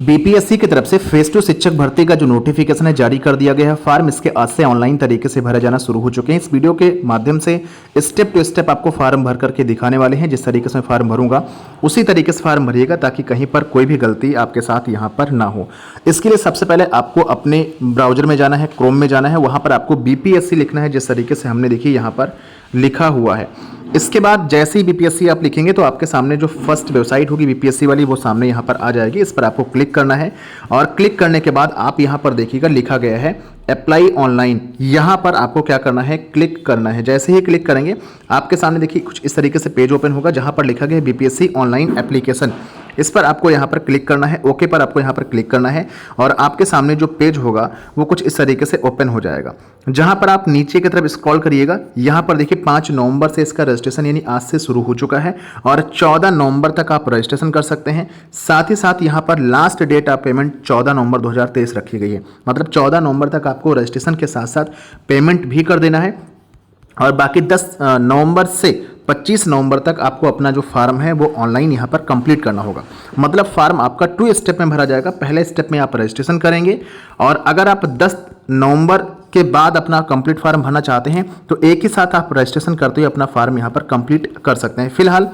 BPSC की तरफ से फेज 2 शिक्षक भर्ती का जो नोटिफिकेशन है जारी कर दिया गया है। फार्म इसके आज से ऑनलाइन तरीके से भरा जाना शुरू हो चुके हैं। इस वीडियो के माध्यम से स्टेप टू स्टेप आपको फार्म भर करके दिखाने वाले हैं। जिस तरीके से मैं फार्म भरूंगा उसी तरीके से फार्म भरिएगा ताकि कहीं पर कोई भी गलती आपके साथ यहाँ पर ना हो। इसके लिए सबसे पहले आपको अपने ब्राउजर में जाना है, क्रोम में जाना है, वहाँ पर आपको बीपीएससी लिखना है जिस तरीके से हमने देखिए यहाँ पर लिखा हुआ है। इसके बाद जैसे ही बीपीएससी आप लिखेंगे तो आपके सामने जो फर्स्ट वेबसाइट होगी बीपीएससी वाली वो सामने यहाँ पर आ जाएगी। इस पर आपको क्लिक करना है और क्लिक करने के बाद आप यहाँ पर देखिएगा लिखा गया है अप्लाई ऑनलाइन। यहाँ पर आपको क्या करना है, क्लिक करना है। जैसे ही क्लिक करेंगे आपके सामने देखिए कुछ इस तरीके से पेज ओपन होगा जहाँ पर लिखा गया है बीपीएससी ऑनलाइन एप्लीकेशन। इस पर आपको यहाँ पर क्लिक करना है, ओके पर आपको यहाँ पर क्लिक करना है और आपके सामने जो पेज होगा वो कुछ इस तरीके से ओपन हो जाएगा। जहाँ पर आप नीचे की तरफ स्क्रॉल करिएगा, यहाँ पर देखिए 5 नवंबर से इसका रजिस्ट्रेशन यानी आज से शुरू हो चुका है और 14 नवंबर तक आप रजिस्ट्रेशन कर सकते हैं। साथ ही साथ यहाँ पर लास्ट डेट ऑफ पेमेंट 14 नवंबर 2023 रखी गई है। मतलब 14 नवंबर तक आपको रजिस्ट्रेशन के साथ साथ पेमेंट भी कर देना है और बाकी 10 नवंबर से 25 नवंबर तक आपको अपना जो फार्म है वो ऑनलाइन यहाँ पर कंप्लीट करना होगा। मतलब फार्म आपका 2 स्टेप में भरा जाएगा। पहले स्टेप में आप रजिस्ट्रेशन करेंगे और अगर आप 10 नवंबर के बाद अपना कंप्लीट फार्म भरना चाहते हैं तो एक ही साथ आप रजिस्ट्रेशन करते हुए अपना फार्म यहाँ पर कंप्लीट कर सकते हैं। फिलहाल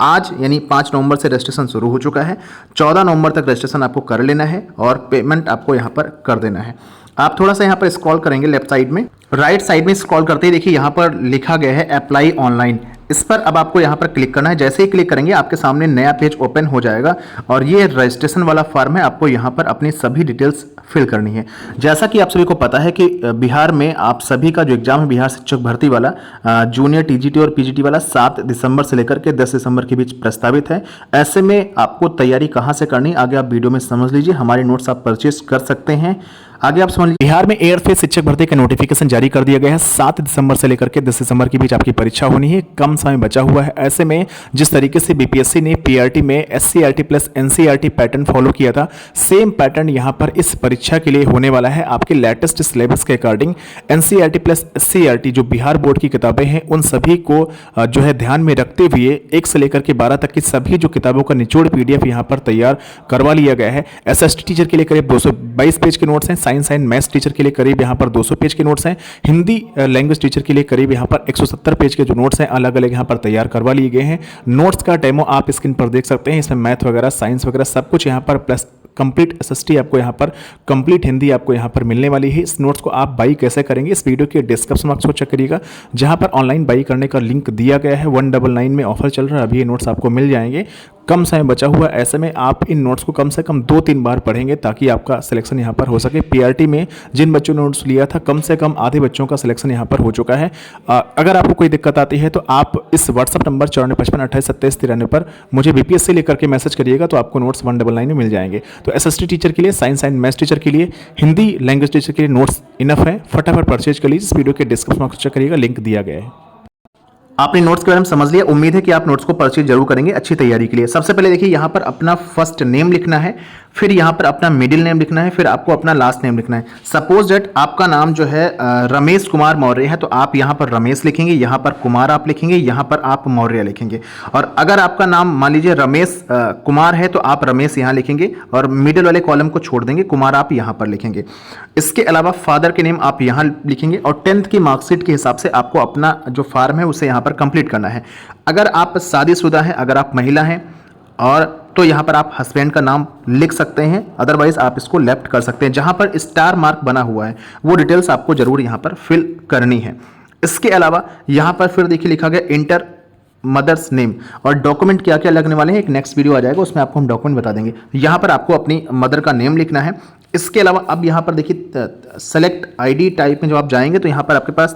आज यानी 5 नवंबर से रजिस्ट्रेशन शुरू हो चुका है। 14 नवंबर तक रजिस्ट्रेशन आपको कर लेना है और पेमेंट आपको यहाँ पर कर देना है। आप थोड़ा सा यहाँ पर स्क्रॉल करेंगे लेफ्ट साइड में, राइट साइड में स्क्रॉल करते ही देखिए यहाँ पर लिखा गया है अप्लाई ऑनलाइन। इस पर अब आपको यहाँ पर क्लिक करना है। जैसे ही क्लिक करेंगे आपके सामने नया पेज ओपन हो जाएगा और ये रजिस्ट्रेशन वाला फॉर्म है। आपको यहाँ पर अपनी सभी डिटेल्स फिल करनी है। जैसा कि आप सभी को पता है कि बिहार में आप सभी का जो एग्जाम है बिहार शिक्षक भर्ती वाला जूनियर टीजीटी और पीजीटी वाला 7 दिसंबर से लेकर के 10 दिसंबर के बीच प्रस्तावित है। ऐसे में आपको तैयारी कहाँ से करनी आगे आप वीडियो में समझ लीजिए। हमारे नोट्स आप परचेज कर सकते हैं। आगे आप समझ लीजिए, बिहार में 8th फेज शिक्षक भर्ती का नोटिफिकेशन जारी कर दिया गया है। 7 दिसंबर से लेकर के 10 दिसंबर के बीच आपकी परीक्षा होनी है। कम समय बचा हुआ है। ऐसे में जिस तरीके से बीपीएससी ने पीआरटी में SCERT plus NCERT pattern follow किया था, सेम पैटर्न यहाँ पर इस परीक्षा के लिए होने वाला है। आपके लेटेस्ट सिलेबस के अकॉर्डिंग एनसीईआरटी प्लस एससीईआरटी जो बिहार बोर्ड की किताबें हैं उन सभी को जो है ध्यान में रखते हुए 1 से लेकर के 12 तक की सभी जो किताबों का निचोड़ पीडीएफ यहाँ पर तैयार करवा लिया गया है। एसएसटी टीचर के लिए करीब 222 पेज के नोट्स हैं। साइंस एंड मैथ्स टीचर के लिए करीब यहाँ पर 200 पेज के नोट्स हैं। हिंदी लैंग्वेज टीचर के लिए करीब यहाँ पर 170 पेज के जो नोट्स हैं अलग अलग यहाँ पर तैयार करवा लिए गए हैं। नोट्स का डेमो आप स्क्रीन पर देख सकते हैं। इसमें मैथ वगैरह साइंस वगैरह सब कुछ यहाँ पर प्लस कंप्लीट एसएसटी आपको यहाँ पर कंप्लीट हिंदी आपको यहाँ पर मिलने वाली है। इस नोट्स को आप बाई कैसे करेंगे इस वीडियो के डिस्क्रिप्शन बॉक्स को चेक करिएगा जहाँ पर ऑनलाइन बाई करने का लिंक दिया गया है। 199 में ऑफर चल रहा है। अभी ये नोट्स आपको मिल जाएंगे। कम समय बचा हुआ है। ऐसे में आप इन नोट्स को कम से कम 2-3 बार पढ़ेंगे ताकि आपका सिलेक्शन यहाँ पर हो सके। पीआरटी में जिन बच्चों ने नोट्स लिया था कम से कम आधे बच्चों का सिलेक्शन यहाँ पर हो चुका है। अगर आपको कोई दिक्कत आती है तो आप इस व्हाट्सअप नंबर 9455282793 पर मुझे बीपीएससी लेकर के मैसेज करिएगा तो आपको नोट्स 199 में मिल जाएंगे। तो एसएसटी टीचर के लिए, साइंस एंड मैथ्स टीचर के लिए, हिंदी लैंग्वेज टीचर के लिए नोट्स इनफ है। फटाफट परचेज कर लीजिए। इस वीडियो के डिस्क्रिप्शन बॉक्स चेक करिएगा, लिंक दिया गया है। आपने नोट्स के बारे में समझ लिया। उम्मीद है कि आप नोट्स को परचेज जरूर करेंगे अच्छी तैयारी के लिए। सबसे पहले देखिए यहाँ पर अपना फर्स्ट नेम लिखना है, फिर यहाँ पर अपना मिडिल नेम लिखना है, फिर आपको अपना लास्ट नेम लिखना है। सपोज दैट आपका नाम जो है रमेश कुमार मौर्य है तो आप यहाँ पर रमेश लिखेंगे, यहाँ पर कुमार आप लिखेंगे, यहाँ पर आप मौर्य लिखेंगे। और अगर आपका नाम मान लीजिए रमेश कुमार है तो आप रमेश यहाँ लिखेंगे और मिडिल वाले कॉलम को छोड़ देंगे, कुमार आप यहाँ पर लिखेंगे। इसके अलावा फादर के नेम आप यहाँ लिखेंगे और 10th की मार्कशीट के हिसाब से आपको अपना जो फार्म है उसे यहाँ पर कंप्लीट करना है। अगर आप शादीशुदा हैं, अगर आप महिला हैं और तो यहाँ पर आप हस्बैंड का नाम लिख सकते हैं, अदरवाइज आप इसको लेफ्ट कर सकते हैं। जहाँ पर स्टार मार्क बना हुआ है वो डिटेल्स आपको जरूर यहाँ पर फिल करनी है। इसके अलावा यहाँ पर फिर देखिए लिखा गया इंटर मदर्स नेम और डॉक्यूमेंट क्या क्या लगने वाले हैं एक नेक्स्ट वीडियो आ जाएगा उसमें आपको हम डॉक्यूमेंट बता देंगे। यहाँ पर आपको अपनी मदर का नेम लिखना है। इसके अलावा अब यहाँ पर देखिए सेलेक्ट आईडी टाइप में जो आप जाएंगे तो यहाँ पर आपके पास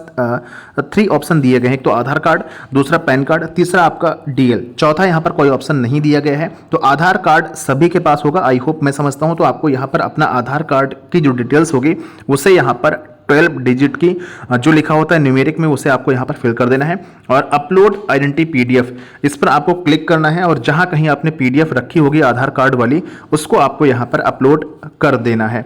3 ऑप्शन दिए गए हैं। एक तो आधार कार्ड, दूसरा पैन कार्ड, तीसरा आपका डीएल, चौथा यहाँ पर कोई ऑप्शन नहीं दिया गया है। तो आधार कार्ड सभी के पास होगा, आई होप, मैं समझता हूँ। तो आपको यहाँ पर अपना आधार कार्ड की जो डिटेल्स होगी उसे यहाँ पर 12 डिजिट की जो लिखा होता है न्यूमेरिक में उसे आपको यहाँ पर फिल कर देना है और अपलोड आइडेंटिटी पीडीएफ इस पर आपको क्लिक करना है और जहाँ कहीं आपने पीडीएफ रखी होगी आधार कार्ड वाली उसको आपको यहाँ पर अपलोड कर देना है।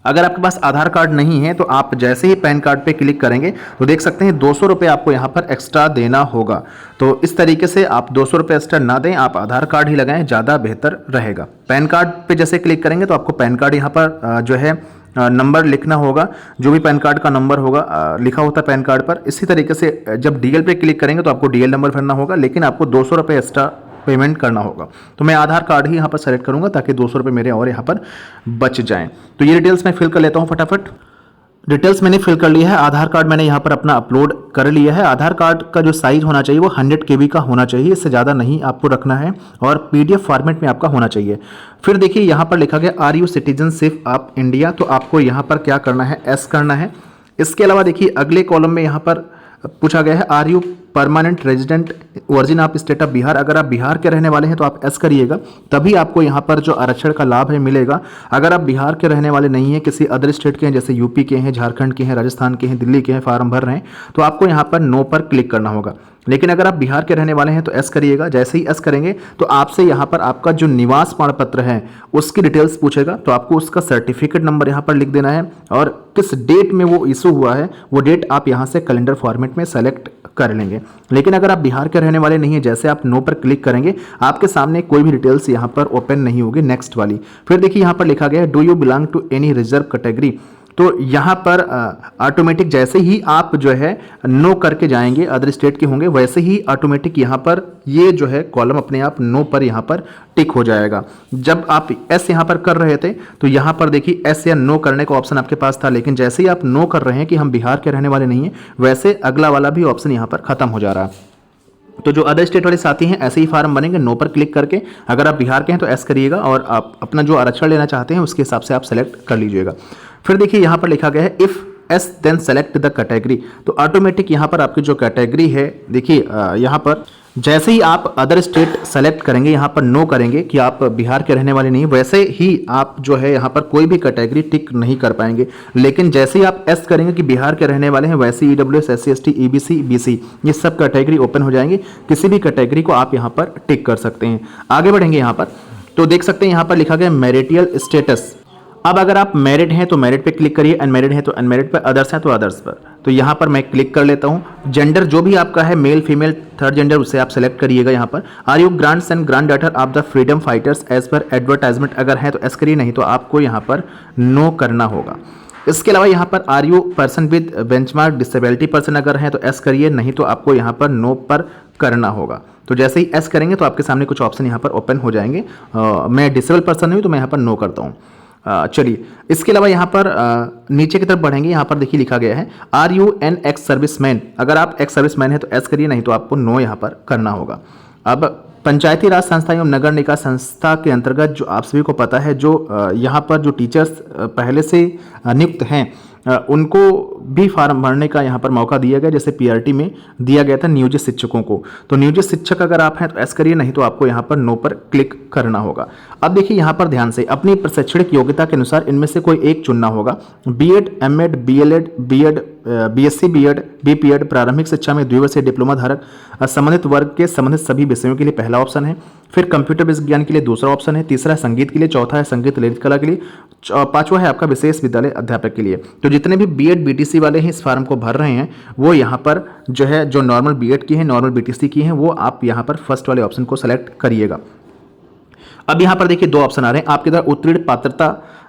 अगर आपके पास आधार कार्ड नहीं है तो आप जैसे ही पैन कार्ड पे क्लिक करेंगे तो देख सकते हैं 200 रुपये आपको यहाँ पर एक्स्ट्रा देना होगा। तो इस तरीके से आप 200 रुपये एक्स्ट्रा ना दें, आप आधार कार्ड ही लगाएं, ज़्यादा बेहतर रहेगा। पैन कार्ड पे जैसे क्लिक करेंगे तो आपको पैन कार्ड यहाँ पर जो है नंबर लिखना होगा, जो भी पैन कार्ड का नंबर होगा लिखा होता है पैन कार्ड पर। इसी तरीके से जब डीएल पे क्लिक करेंगे तो आपको डीएल नंबर भरना होगा, लेकिन आपको 200 रुपये एक्स्ट्रा पेमेंट करना होगा। तो मैं आधार कार्ड ही यहाँ पर सेलेक्ट करूँगा ताकि 200 रुपये मेरे और यहाँ पर बच जाएँ। तो ये डिटेल्स मैं फिल कर लेता हूँ फटाफट। डिटेल्स मैंने फिल कर लिया है, आधार कार्ड मैंने यहाँ पर अपना अपलोड कर लिया है। आधार कार्ड का जो साइज होना चाहिए वो 100 KB का होना चाहिए, इससे ज़्यादा नहीं आपको रखना है, और PDF फॉर्मेट में आपका होना चाहिए। फिर देखिए यहाँ पर लिखा गया are you citizenship of India, तो आपको यहाँ पर क्या करना है, एस करना है। इसके अलावा देखिए अगले कॉलम में यहाँ पर पूछा गया है are you permanent resident origin of state of Bihar. अगर आप बिहार के रहने वाले हैं तो आप एस करिएगा, तभी आपको यहाँ पर जो आरक्षण का लाभ है मिलेगा। अगर आप बिहार के रहने वाले नहीं हैं, किसी अदर स्टेट के हैं, जैसे यूपी के हैं, झारखंड के हैं, राजस्थान के हैं, दिल्ली के हैं, फार्म भर रहे हैं, तो आपको यहाँ पर नो पर क्लिक करना होगा। लेकिन अगर आप बिहार के रहने वाले हैं तो एस करिएगा। जैसे ही एस करेंगे तो आपसे यहाँ पर आपका जो निवास प्रमाण पत्र है उसकी डिटेल्स पूछेगा, तो आपको उसका सर्टिफिकेट नंबर यहाँ पर लिख देना है, और किस डेट में वो इशू हुआ है वो डेट आप यहाँ से कैलेंडर फॉर्मेट में सेलेक्ट कर लेंगे। लेकिन अगर आप बिहार के रहने वाले नहीं हैं, जैसे आप नो पर क्लिक करेंगे आपके सामने कोई भी डिटेल्स यहाँ पर ओपन नहीं होगी, नेक्स्ट वाली। फिर देखिए यहाँ पर लिखा गया है do you belong to any reserve category. तो यहाँ पर ऑटोमेटिक जैसे ही आप जो है नो करके जाएंगे, अदर स्टेट के होंगे, वैसे ही ऑटोमेटिक यहाँ पर ये जो है कॉलम अपने आप नो पर यहाँ पर टिक हो जाएगा। जब आप एस यहाँ पर कर रहे थे तो यहाँ पर देखिए एस या नो करने का ऑप्शन आपके पास था, लेकिन जैसे ही आप नो कर रहे हैं कि हम बिहार के रहने वाले नहीं हैं, वैसे अगला वाला भी ऑप्शन यहाँ पर खत्म हो जा रहा है। तो जो अदर स्टेट वाले साथी हैं ऐसे ही फार्म बनेंगे नो पर क्लिक करके। अगर आप बिहार के हैं तो एस करिएगा, और आप अपना जो आरक्षण लेना चाहते हैं उसके हिसाब से आप सेलेक्ट कर लीजिएगा। फिर देखिए यहाँ पर लिखा गया है if yes then select the category. तो ऑटोमेटिक यहाँ पर आपकी जो कैटेगरी है, देखिए यहाँ पर जैसे ही आप अदर स्टेट सेलेक्ट करेंगे, यहाँ पर नो करेंगे कि आप बिहार के रहने वाले नहीं, वैसे ही आप जो है यहाँ पर कोई भी कैटेगरी टिक नहीं कर पाएंगे। लेकिन जैसे ही आप एस करेंगे कि बिहार के रहने वाले हैं, वैसे EWS SC ST EBC BC ये सब कैटेगरी ओपन हो जाएंगे। किसी भी कैटेगरी को आप यहाँ पर टिक कर सकते हैं। आगे बढ़ेंगे यहाँ पर तो देख सकते हैं यहाँ पर लिखा गया मैरिटल स्टेटस। अब अगर आप मैरिड हैं तो मैरिड पे क्लिक करिए, अनमैरिड हैं तो अनमैरिड पर, अदर्स हैं तो अदर्स पर। तो यहाँ पर मैं क्लिक कर लेता हूँ। जेंडर जो भी आपका है, मेल फीमेल थर्ड जेंडर, उसे आप सेलेक्ट करिएगा यहाँ पर। Are you grand son grand daughter of the freedom fighters as per advertisement, अगर है तो एस करिए, नहीं तो आपको यहाँ पर नो करना होगा। इसके अलावा यहाँ पर are you person with benchmark disability person, अगर है तो एस करिए, नहीं तो आपको यहाँ पर नो पर करना होगा। तो जैसे ही एस करेंगे तो आपके सामने कुछ ऑप्शन यहाँ पर ओपन हो जाएंगे। मैं डिसेबल पर्सन हूँ तो मैं यहाँ पर नो करता हूँ। चलिए इसके अलावा यहाँ पर नीचे की तरफ बढ़ेंगे। यहाँ पर देखिए लिखा गया है are you an ex serviceman, अगर आप एक्स सर्विसमैन है तो एस करिए, नहीं तो आपको नो यहाँ पर करना होगा। अब पंचायती राज संस्था एवं नगर निकाय संस्था के अंतर्गत जो आप सभी को पता है, जो यहाँ पर जो टीचर्स पहले से नियुक्त हैं उनको भी फार्म भरने का यहाँ पर मौका दिया गया, जैसे PRT में दिया गया था नियोजित शिक्षकों को। तो नियोजित शिक्षक अगर आप हैं तो एस करिए, नहीं तो आपको यहाँ पर नो पर क्लिक करना होगा। अब देखिए यहाँ पर ध्यान से अपनी प्रशैक्षणिक योग्यता के अनुसार इनमें से कोई एक चुनना होगा। B.Ed, M.Ed, B.Led, B.Ed, BSc, B.Ed, B.Ped, प्रारंभिक शिक्षा में द्विवर्षीय डिप्लोमा धारक, संबंधित वर्ग के संबंधित सभी विषयों के लिए पहला ऑप्शन है। फिर कंप्यूटर विज्ञान के लिए दूसरा ऑप्शन है, तीसरा है संगीत के लिए, चौथा है संगीत ललित कला के लिए, पांचवा है आपका विशेष विद्यालय अध्यापक के लिए। तो जितने भी B.Ed BTC वाले हैं इस फार्म को भर रहे हैं, वो यहाँ पर जो है जो नॉर्मल B.Ed की है, नॉर्मल BTC की है, वो आप यहाँ पर फर्स्ट वाले ऑप्शन को सेलेक्ट करिएगा। अब यहाँ पर देखिए दो ऑप्शन आ रहे हैं आपके द्वारा उत्तीर्ण पात्रता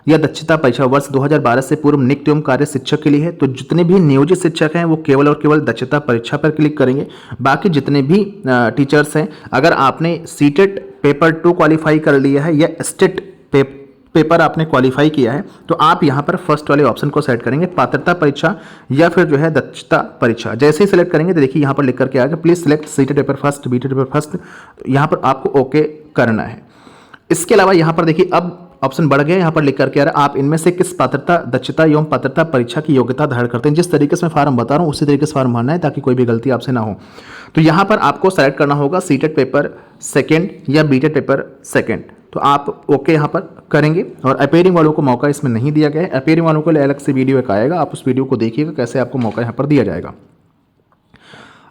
या दक्षता परीक्षा वर्ष 2012 से पूर्व नियुक्त एवं कार्य शिक्षक के लिए है। तो जितने भी नियोजित शिक्षक हैं वो केवल और केवल दक्षता परीक्षा पर क्लिक करेंगे। बाकी जितने भी टीचर्स हैं, अगर आपने सीटेट पेपर 2 क्वालिफाई कर लिया है या स्टेट पेपर आपने क्वालिफाई किया है, तो आप यहाँ पर फर्स्ट वाले ऑप्शन को सेलेक्ट करेंगे, पात्रता परीक्षा या फिर जो है दक्षता परीक्षा। जैसे ही सिलेक्ट करेंगे तो देखिए यहाँ पर लिख करके आएगा please select CTET paper first, बीटेट paper first, यहाँ पर आपको ओके करना है। इसके अलावा यहाँ पर देखिए अब ऑप्शन बढ़ गया, यहाँ पर लिख करके आ रहा है आप इनमें से किस पात्रता दक्षता एवं पात्रता परीक्षा की योग्यता धारण करते हैं। जिस तरीके से मैं फार्म बता रहा हूँ उसी तरीके से फार्म भरना है ताकि कोई भी गलती आपसे ना हो। तो यहाँ पर आपको सेलेक्ट करना होगा सीटेट पेपर सेकेंड या बीटेट पेपर सेकेंड। तो आप ओके यहाँ पर करेंगे, और अपेयरिंग वालों को मौका इसमें नहीं दिया गया है। अपेयरिंग वालों को लिए अलग से वीडियो एक आएगा, आप उस वीडियो को देखिएगा कैसे आपको मौका यहाँ पर दिया जाएगा।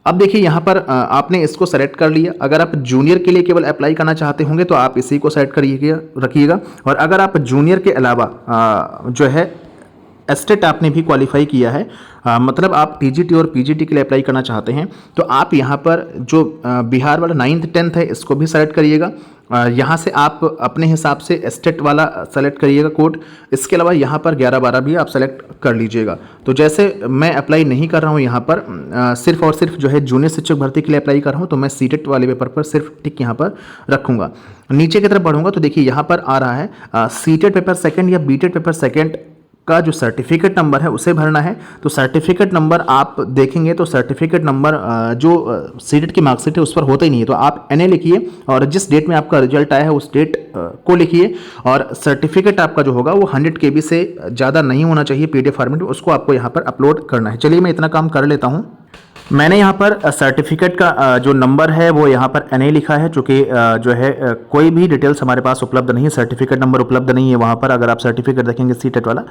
अब देखिए यहाँ पर आपने इसको सेलेक्ट कर लिया। अगर आप जूनियर के लिए केवल अप्लाई करना चाहते होंगे तो आप इसी को सेलेक्ट करिएगा रखिएगा। और अगर आप जूनियर के अलावा जो है एस्टेट आपने भी क्वालिफाई किया है, मतलब आप टीजीटी और पीजीटी के लिए अप्लाई करना चाहते हैं, तो आप यहाँ पर जो बिहार वाला 9th 10th है इसको भी सेलेक्ट करिएगा। यहाँ से आप अपने हिसाब से एस्टेट वाला सेलेक्ट करिएगा कोड। इसके अलावा यहाँ पर 11-12 भी आप सेलेक्ट कर लीजिएगा। तो जैसे मैं अप्लाई नहीं कर रहा हूँ यहाँ पर, सिर्फ और सिर्फ जो है जूनियर शिक्षक भर्ती के लिए अप्लाई कर रहा हूँ, तो मैं सीटेट वाले पेपर पर सिर्फ टिक यहाँ पर रखूँगा। नीचे की तरफ बढ़ूँगा तो देखिए यहाँ पर आ रहा है सीटेट पेपर सेकेंड या बीटेट पेपर सेकेंड का जो सर्टिफिकेट नंबर है उसे भरना है। तो सर्टिफिकेट नंबर आप देखेंगे तो सर्टिफिकेट नंबर जो सीटेट की मार्कशीट है उस पर होता ही नहीं है, तो आप NA लिखिए और जिस डेट में आपका रिजल्ट आया है उस डेट को लिखिए, और सर्टिफिकेट आपका जो होगा वो 100 KB से ज़्यादा नहीं होना चाहिए PDF फॉर्मेट में, उसको आपको यहाँ पर अपलोड करना है। चलिए मैं इतना काम कर लेता हूँ। मैंने यहाँ पर सर्टिफिकेट का जो नंबर है वो यहाँ पर NA लिखा है, चूँकि जो है कोई भी डिटेल्स हमारे पास उपलब्ध नहीं है, सर्टिफिकेट नंबर उपलब्ध नहीं है वहाँ पर। अगर आप सर्टिफिकेट देखेंगे सीटेट वाला,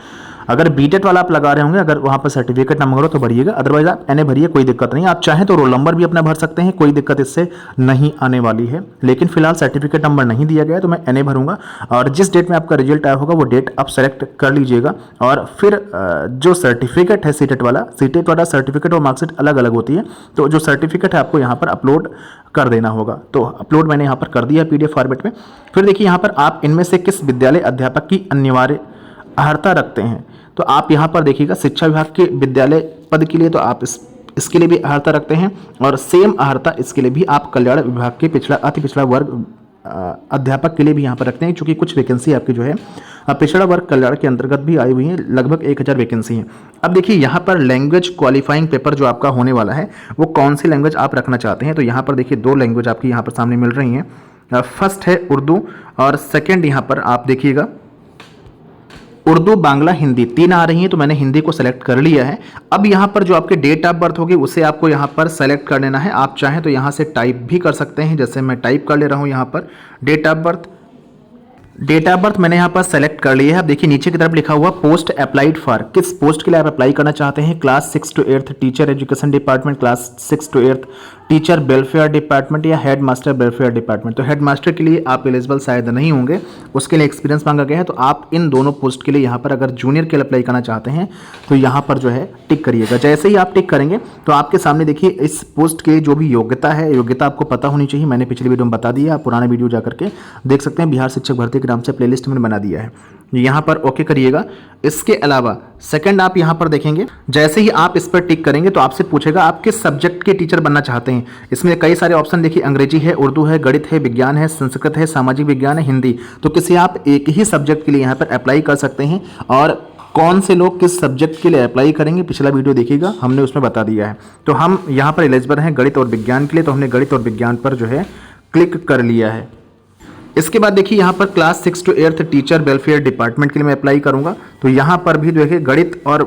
अगर बीटेट वाला आप लगा रहे होंगे, अगर वहाँ पर सर्टिफिकेट नंबर हो तो भरिएगा, अदरवाइज आप NA भरिए, कोई दिक्कत नहीं। आप चाहें तो रोल नंबर भी अपना भर सकते हैं, कोई दिक्कत इससे नहीं आने वाली है, लेकिन फिलहाल सर्टिफिकेट नंबर नहीं दिया गया है तो मैं NA भरूंगा। और जिस डेट में आपका रिजल्ट आया होगा वो डेट आप सेलेक्ट कर लीजिएगा, और फिर जो सर्टिफिकेट है सीटेट वाला सर्टिफिकेट और मार्कशीट अलग अलग होती है, तो जो सर्टिफिकेट है आपको यहाँ पर अपलोड कर देना होगा। तो अपलोड मैंने यहाँ पर कर दिया PDF फॉर्मेट में। फिर देखिए यहाँ पर आप इनमें से किस विद्यालय अध्यापक की अनिवार्य अर्हता रखते हैं, तो आप यहाँ पर देखिएगा शिक्षा विभाग के विद्यालय पद के लिए तो आप इसके लिए भी अर्हता रखते हैं, और सेम अर्हता इसके लिए भी आप कल्याण विभाग के पिछड़ा अति पिछड़ा वर्ग अध्यापक के लिए भी यहाँ पर रखते हैं, क्योंकि कुछ वैकेंसी आपकी जो है पिछड़ा वर्ग कल्याण के अंतर्गत भी आई हुई है, लगभग 1000 वैकेंसी है। अब देखिए यहाँ पर लैंग्वेज क्वालिफाइंग पेपर जो आपका होने वाला है वो कौन सी लैंग्वेज आप रखना चाहते हैं, तो यहाँ पर देखिए 2 लैंग्वेज आपकी यहाँ पर सामने मिल रही हैं। फर्स्ट है उर्दू, और सेकेंड यहाँ पर आप देखिएगा उर्दू, बांग्ला, हिंदी 3 आ रही हैं, तो मैंने हिंदी को सेलेक्ट कर लिया है। अब यहाँ पर जो आपके डेट ऑफ बर्थ होगी उसे आपको यहाँ पर सेलेक्ट कर लेना है। आप चाहें तो यहाँ से टाइप भी कर सकते हैं, जैसे मैं टाइप कर ले रहा हूँ यहाँ पर डेट ऑफ बर्थ मैंने यहाँ पर सेलेक्ट कर लिया है। अब देखिए नीचे की तरफ लिखा हुआ पोस्ट अप्लाइड फॉर, किस पोस्ट के लिए आप अप्लाई करना चाहते हैं। Class 6 to 8th teacher education department, class 6 to 8th teacher welfare department, या हेड मास्टर वेलफेयर डिपार्टमेंट। तो हेड मास्टर के लिए आप एलिजिबल शायद नहीं होंगे, उसके लिए एक्सपीरियंस मांगा गया है। तो आप इन दोनों पोस्ट के लिए यहाँ पर अगर जूनियर के लिए अप्लाई करना चाहते हैं तो यहाँ पर जो है टिक करिएगा। जैसे ही आप टिक करेंगे तो आपके सामने देखिए इस पोस्ट की जो भी योग्यता है, योग्यता आपको पता होनी चाहिए। मैंने पिछले वीडियो में बता दिया, आप पुराने वीडियो जा करके देख सकते हैं, बिहार शिक्षक भर्ती के नाम से प्लेलिस्ट में बना दिया है, यहाँ पर ओके करिएगा। इसके अलावा सेकंड आप यहाँ पर देखेंगे, जैसे ही आप इस पर टिक करेंगे तो आपसे पूछेगा आप किस सब्जेक्ट के टीचर बनना चाहते हैं। इसमें कई सारे ऑप्शन देखिए, अंग्रेजी है, उर्दू है, गणित है, विज्ञान है, संस्कृत है, सामाजिक विज्ञान है, हिंदी। तो किसी आप एक ही सब्जेक्ट के लिए यहाँ पर अप्लाई कर सकते हैं, और कौन से लोग किस सब्जेक्ट के लिए अप्लाई करेंगे पिछला वीडियो देखिएगा, हमने उसमें बता दिया है। तो हम यहाँ पर एलिजिबल हैं गणित और विज्ञान के लिए, तो हमने गणित और विज्ञान पर जो है क्लिक कर लिया है। इसके बाद देखिए यहाँ पर class 6 to 8th teacher welfare department के लिए मैं अप्लाई करूँगा। तो यहाँ पर भी देखिए गणित और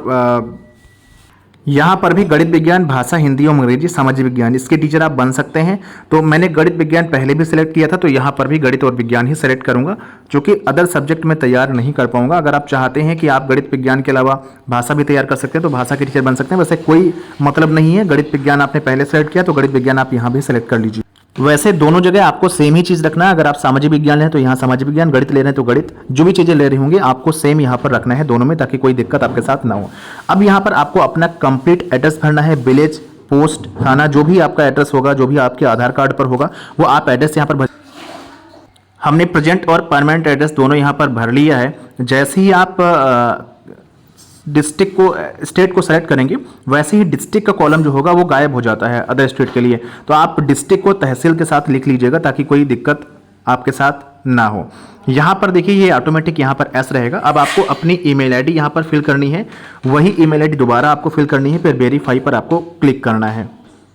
यहाँ पर भी गणित विज्ञान, भाषा, हिंदी और अंग्रेजी, सामाजिक विज्ञान, इसके टीचर आप बन सकते हैं। तो मैंने गणित विज्ञान पहले भी सिलेक्ट किया था, तो यहाँ पर भी गणित और विज्ञान ही सेलेक्ट करूँगा, जो कि अदर सब्जेक्ट में तैयार नहीं कर पाऊँगा। अगर आप चाहते हैं कि आप गणित विज्ञान के अलावा भाषा भी तैयार कर सकते हैं तो भाषा के टीचर बन सकते हैं, वैसे कोई मतलब नहीं है। गणित विज्ञान आपने पहले सेलेक्ट किया तो गणित विज्ञान आप यहाँ भी सेलेक्ट कर लीजिए। वैसे दोनों जगह आपको सेम ही चीज़ रखना है। अगर आप सामाजिक विज्ञान लें तो यहाँ सामाजिक विज्ञान, गणित ले रहे हैं तो गणित, जो भी चीज़ें ले रही होंगी आपको सेम यहाँ पर रखना है दोनों में, ताकि कोई दिक्कत आपके साथ ना हो। अब यहाँ पर आपको अपना कंप्लीट एड्रेस भरना है, विलेज, पोस्ट, थाना, जो भी आपका एड्रेस होगा, जो भी आपके आधार कार्ड पर होगा वो आप एड्रेस यहाँ पर भर। हमने प्रेजेंट और परमानेंट एड्रेस दोनों यहाँ पर भर लिया है। जैसे ही आप डिस्ट्रिक्ट को, स्टेट को सेलेक्ट करेंगे, वैसे ही डिस्ट्रिक्ट का कॉलम जो होगा वो गायब हो जाता है अदर स्टेट के लिए। तो आप डिस्ट्रिक्ट को तहसील के साथ लिख लीजिएगा, ताकि कोई दिक्कत आपके साथ ना हो। यहाँ पर देखिए ये ऑटोमेटिक यहाँ पर एस रहेगा। अब आपको अपनी ईमेल आईडी यहाँ पर फिल करनी है, वही ईमेल आईडी दोबारा आपको फिल करनी है, फिर वेरीफाई पर आपको क्लिक करना है।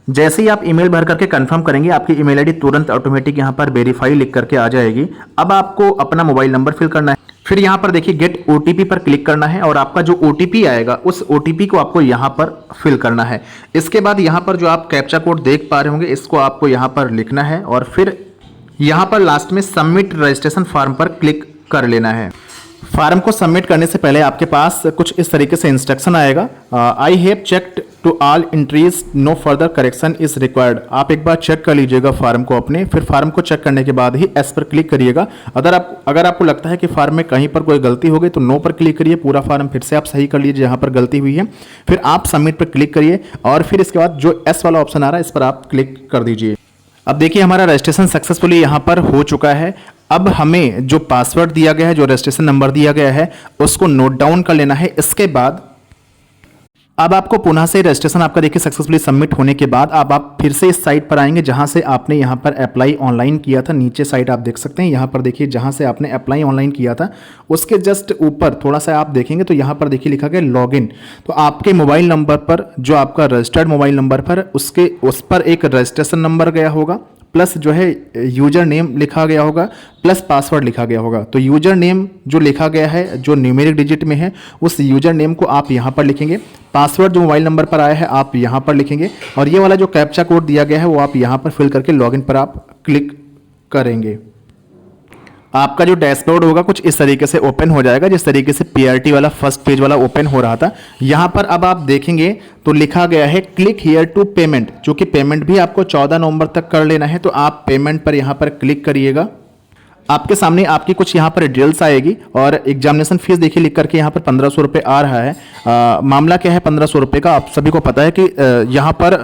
जैसे ही आप ईमेल भर करके कंफर्म करेंगे, आपकी ईमेल आईडी तुरंत ऑटोमेटिक यहाँ पर वेरीफाई लिख करके आ जाएगी। अब आपको अपना मोबाइल नंबर फिल करना है, फिर यहाँ पर देखिए गेट ओटीपी पर क्लिक करना है, और आपका जो ओटीपी आएगा उस ओटीपी को आपको यहाँ पर फिल करना है। इसके बाद यहाँ पर जो आप कैप्चा कोड देख पा रहे होंगे, इसको आपको यहाँ पर लिखना है, और फिर यहाँ पर लास्ट में सबमिट रजिस्ट्रेशन फॉर्म पर क्लिक कर लेना है। फार्म को सबमिट करने से पहले आपके पास कुछ इस तरीके से इंस्ट्रक्शन आएगा। I have checked to all entries, no further correction is required. आप एक बार चेक कर लीजिएगा फार्म को अपने, फिर फार्म को चेक करने के बाद ही एस पर क्लिक करिएगा। अगर आपको लगता है कि फार्म में कहीं पर कोई गलती हो गई तो नो पर क्लिक करिए, पूरा फार्म फिर से आप सही कर लीजिए जहां पर गलती हुई है, फिर आप सबमिट पर क्लिक करिए और फिर इसके बाद जो एस वाला ऑप्शन आ रहा है इस पर आप क्लिक कर दीजिए। अब देखिए हमारा रजिस्ट्रेशन सक्सेसफुली यहाँ पर हो चुका है। अब हमें जो पासवर्ड दिया गया है, जो रजिस्ट्रेशन नंबर दिया गया है, उसको नोट डाउन कर लेना है। इसके बाद अब आपको पुनः से रजिस्ट्रेशन आपका देखिए सक्सेसफुली सबमिट होने के बाद अब आप फिर से इस साइट पर आएंगे जहां से आपने यहां पर अप्लाई ऑनलाइन किया था। नीचे साइट आप देख सकते हैं, यहां पर देखिए जहां से आपने अप्लाई ऑनलाइन किया था उसके जस्ट ऊपर थोड़ा सा आप देखेंगे तो यहां पर देखिए लिखा गया लॉगिन। तो आपके मोबाइल नंबर पर, जो आपका रजिस्टर्ड मोबाइल नंबर पर, उस पर एक रजिस्ट्रेशन नंबर गया होगा, प्लस जो है यूजर नेम लिखा गया होगा, प्लस पासवर्ड लिखा गया होगा। तो यूजर नेम जो लिखा गया है, जो न्यूमेरिक डिजिट में है, उस यूजर नेम को आप यहाँ पर लिखेंगे। पासवर्ड जो मोबाइल नंबर पर आया है आप यहाँ पर लिखेंगे और ये वाला जो कैप्चा कोड दिया गया है वो आप यहाँ पर फिल करके लॉगिन पर आप क्लिक करेंगे। आपका जो डैशबोर्ड होगा कुछ इस तरीके से ओपन हो जाएगा, जिस तरीके से पीआरटी वाला फर्स्ट पेज वाला ओपन हो रहा था। यहाँ पर अब आप देखेंगे तो लिखा गया है क्लिक हियर टू पेमेंट, जो कि पेमेंट भी आपको 14 नवंबर तक कर लेना है। तो आप पेमेंट पर यहाँ पर क्लिक करिएगा। आपके सामने आपकी कुछ यहाँ पर डिटेल्स आएगी और एग्जामिनेशन फीस देखिए लिख करके यहाँ पर 1500 रुपये आ रहा है। मामला क्या है 1500 रुपये का, आप सभी को पता है कि यहाँ पर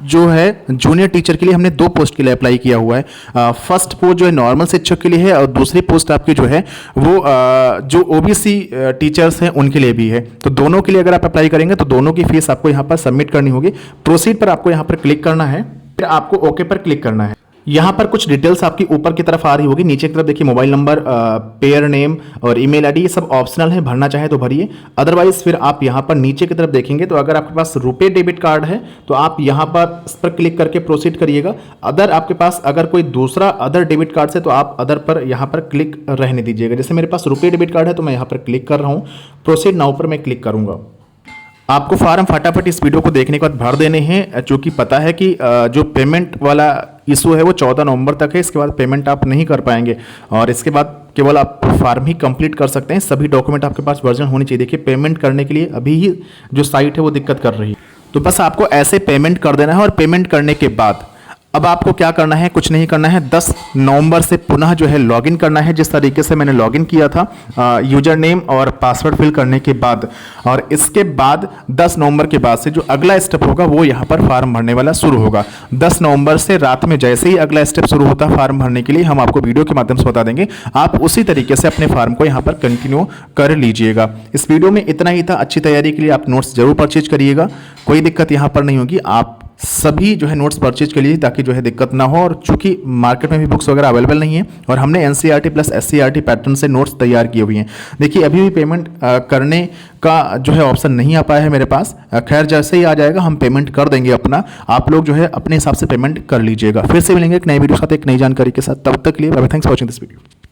जो है जूनियर टीचर के लिए हमने 2 पोस्ट के लिए अप्लाई किया हुआ है। फर्स्ट पोस्ट जो है नॉर्मल शिक्षक के लिए है और दूसरी पोस्ट आपकी जो है वो जो ओबीसी टीचर्स हैं उनके लिए भी है। तो दोनों के लिए अगर आप अप्लाई करेंगे तो दोनों की फीस आपको यहाँ पर सबमिट करनी होगी। प्रोसीड पर आपको यहाँ पर क्लिक करना है, फिर आपको ओके पर क्लिक करना है। यहाँ पर कुछ डिटेल्स आपकी ऊपर की तरफ आ रही होगी, नीचे की तरफ देखिए मोबाइल नंबर, पेयर नेम और ईमेल आईडी, ये सब ऑप्शनल है, भरना चाहे तो भरिए। अदरवाइज फिर आप यहाँ पर नीचे की तरफ देखेंगे तो अगर आपके पास रुपे डेबिट कार्ड है तो आप यहाँ पर इस पर क्लिक करके प्रोसीड करिएगा। अदर आपके पास अगर कोई दूसरा अदर डेबिट कार्ड से तो आप अदर पर यहाँ पर क्लिक रहने दीजिएगा। जैसे मेरे पास रुपे डेबिट कार्ड है तो मैं यहाँ पर क्लिक कर रहा हूँ, प्रोसीड नाउ पर मैं क्लिक करूँगा। आपको फार्म फटाफट इस वीडियो को देखने के बाद भर देने हैं, चूंकि पता है कि जो पेमेंट वाला इशू है वो 14 नवंबर तक है। इसके बाद पेमेंट आप नहीं कर पाएंगे और इसके बाद केवल आप फार्म ही कंप्लीट कर सकते हैं। सभी डॉक्यूमेंट आपके पास वर्जन होनी चाहिए। देखिए पेमेंट करने के लिए अभी ही जो साइट है वो दिक्कत कर रही है, तो बस आपको ऐसे पेमेंट कर देना है। और पेमेंट करने के बाद अब आपको क्या करना है, कुछ नहीं करना है। 10 नवंबर से पुनः जो है लॉगिन करना है, जिस तरीके से मैंने लॉगिन किया था यूजर नेम और पासवर्ड फिल करने के बाद। और इसके बाद 10 नवंबर के बाद से जो अगला स्टेप होगा वो यहाँ पर फार्म भरने वाला शुरू होगा। 10 नवंबर से रात में जैसे ही अगला स्टेप शुरू होता है फार्म भरने के लिए, हम आपको वीडियो के माध्यम से बता देंगे। आप उसी तरीके से अपने फार्म को यहाँ पर कंटिन्यू कर लीजिएगा। इस वीडियो में इतना ही था। अच्छी तैयारी के लिए आप नोट्स जरूर परचेज करिएगा, कोई दिक्कत यहाँ पर नहीं होगी। आप सभी जो है नोट्स परचेज के लिए, ताकि जो है दिक्कत ना हो। और चूंकि मार्केट में भी बुक्स वगैरह अवेलेबल नहीं है और हमने एनसीईआरटी प्लस एससीईआरटी पैटर्न से नोट्स तैयार किए हुए हैं। देखिए अभी भी पेमेंट करने का जो है ऑप्शन नहीं आ पाया है मेरे पास। खैर जैसे ही आ जाएगा हम पेमेंट कर देंगे अपना। आप लोग जो है अपने हिसाब से पेमेंट कर लीजिएगा। फिर से मिलेंगे एक नए वीडियो के साथ, एक नई जानकारी के साथ। तब तक के लिए thanks for watching this video.